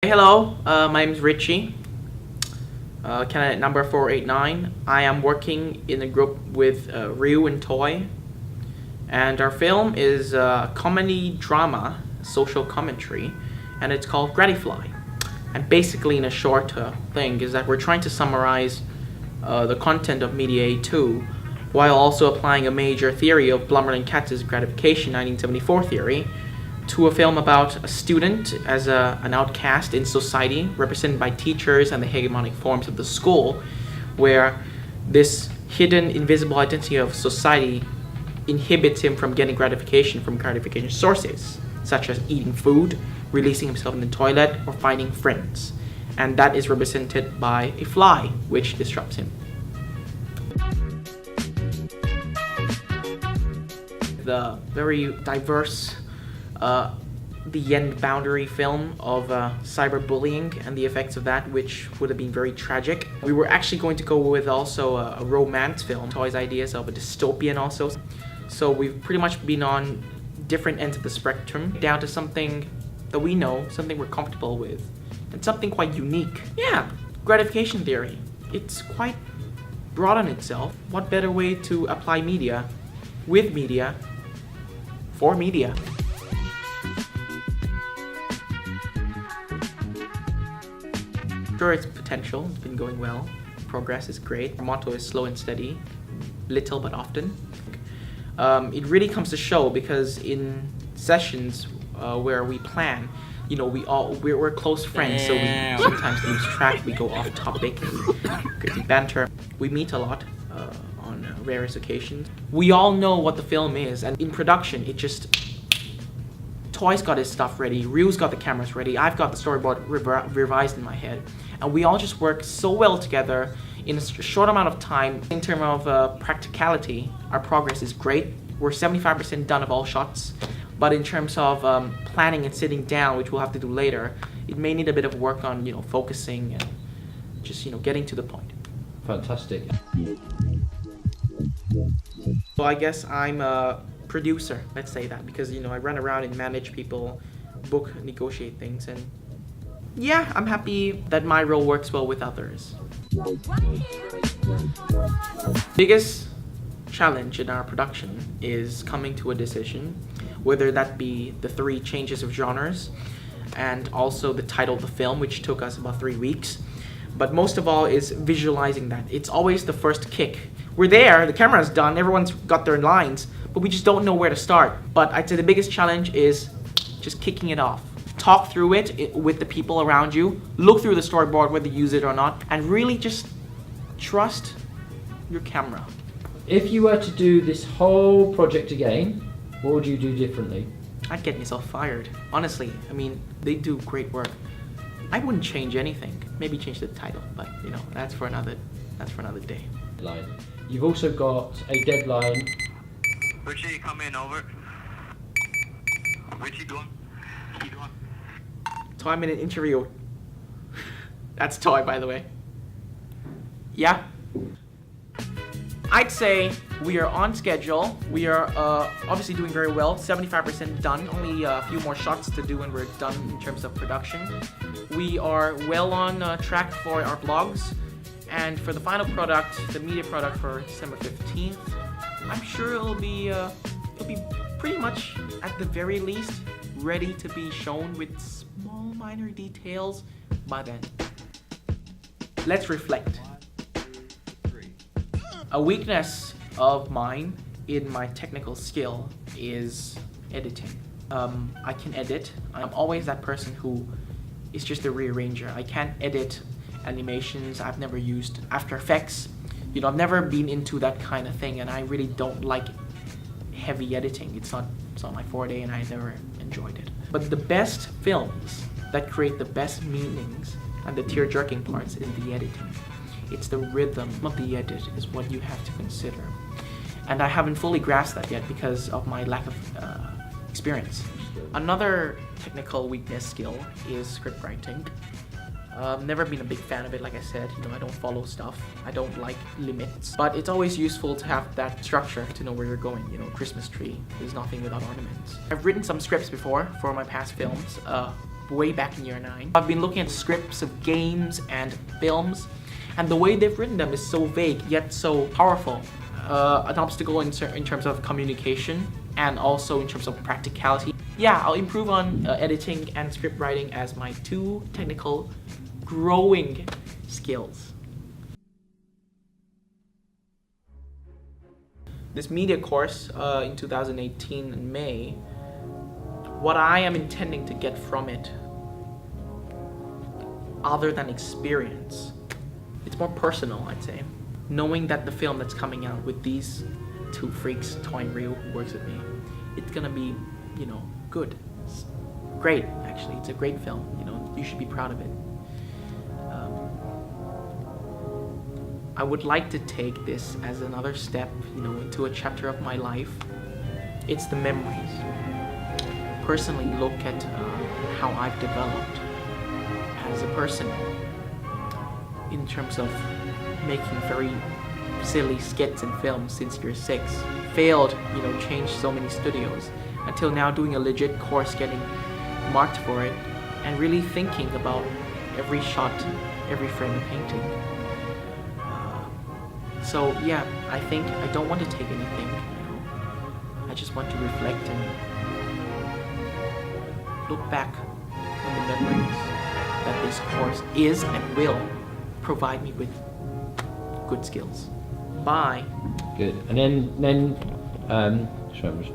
Hey, hello, my name is Richie, candidate number 489. I am working in a group with Ryu and Toy, and our film is a comedy drama, social commentary, and it's called Gratifly. And basically, in a short thing, is that we're trying to summarize the content of Media A2 while also applying a major theory of Blummer and Katz's gratification 1974 theory to a film about a student as an outcast in society, represented by teachers and the hegemonic forms of the school, where this hidden, invisible identity of society inhibits him from getting gratification from gratification sources, such as eating food, releasing himself in the toilet, or finding friends. And that is represented by a fly, which disrupts him. The very diverse the end boundary film of cyberbullying and the effects of that, which would have been very tragic. We were actually going to go with also a romance film, Toy's ideas of a dystopian also. So we've pretty much been on different ends of the spectrum, down to something that we know, something we're comfortable with, and something quite unique. Yeah, gratification theory. It's quite broad on itself. What better way to apply media, with media, for media? Sure, its potential, it's been going well. Progress is great. Our motto is slow and steady, little but often. It really comes to show because in sessions where we plan, you know, we're close friends, so we sometimes lose track, we go off topic, crazy banter. We meet a lot on various occasions. We all know what the film is, and in production, it just... Toy's got his stuff ready, Ryu's got the cameras ready, I've got the storyboard revised in my head, and we all just work so well together in a short amount of time. In terms of practicality, our progress is great. We're 75% done of all shots, but in terms of planning and sitting down, which we'll have to do later, it may need a bit of work on, you know, focusing and just, you know, getting to the point. Fantastic. So I guess I'm a producer, let's say that, because, you know, I run around and manage people, book, negotiate things, and yeah, I'm happy that my role works well with others. Biggest challenge in our production is coming to a decision, whether that be the 3 changes of genres and also the title of the film, which took us about 3 weeks. But most of all is visualizing that. It's always the first kick. We're there, the camera's done, everyone's got their lines, but we just don't know where to start. But I'd say the biggest challenge is just kicking it off. Talk through it with the people around you, look through the storyboard whether you use it or not, and really just trust your camera. If you were to do this whole project again, what would you do differently? I'd get myself fired. Honestly, I mean, they do great work. I wouldn't change anything. Maybe change the title, but you know, that's for another day. You've also got a deadline. Richie, come in, over. Richie, go on. Keep going. Toy minute interview. That's Toy, by the way. Yeah. I'd say we are on schedule. We are obviously doing very well. 75% done. Only a few more shots to do and we're done in terms of production. We are well on track for our blogs. And for the final product, the media product for December 15th, I'm sure it'll be pretty much, at the very least, ready to be shown with small minor details by then. Let's reflect. A weakness of mine in my technical skill is editing. I can edit. I'm always that person who is just a rearranger. I can't edit animations. I've never used After Effects. You know, I've never been into that kind of thing, and I really don't like heavy editing. It's not my forte, and I never enjoyed it. But the best films that create the best meanings and the tear-jerking parts is the editing. It's the rhythm of the edit is what you have to consider. And I haven't fully grasped that yet because of my lack of experience. Another technical weakness skill is script writing. Never been a big fan of it, like I said. You know, I don't follow stuff. I don't like limits. But it's always useful to have that structure to know where you're going. You know, Christmas tree is nothing without ornaments. I've written some scripts before for my past films. way back in year 9. I've been looking at scripts of games and films, and the way they've written them is so vague yet so powerful. An obstacle in terms of communication and also in terms of practicality. Yeah, I'll improve on editing and script writing as my 2 technical growing skills. This media course in 2018 in May, what I am intending to get from it, other than experience, it's more personal, I'd say. Knowing that the film that's coming out with these 2 freaks, Toy and Ryu, who works with me, it's gonna be, you know, good. It's great, actually. It's a great film. You know, you should be proud of it. I would like to take this as another step, you know, into a chapter of my life. It's the memories. Personally, look at how I've developed as a person in terms of making very silly skits and films since year 6. Failed, you know, changed so many studios, until now doing a legit course, getting marked for it, and really thinking about every shot, every frame of painting. So yeah, I think I don't want to take anything, you know. I just want to reflect and look back on the memories that this course is and will provide me with good skills. Bye. Good. And then sorry, I'm just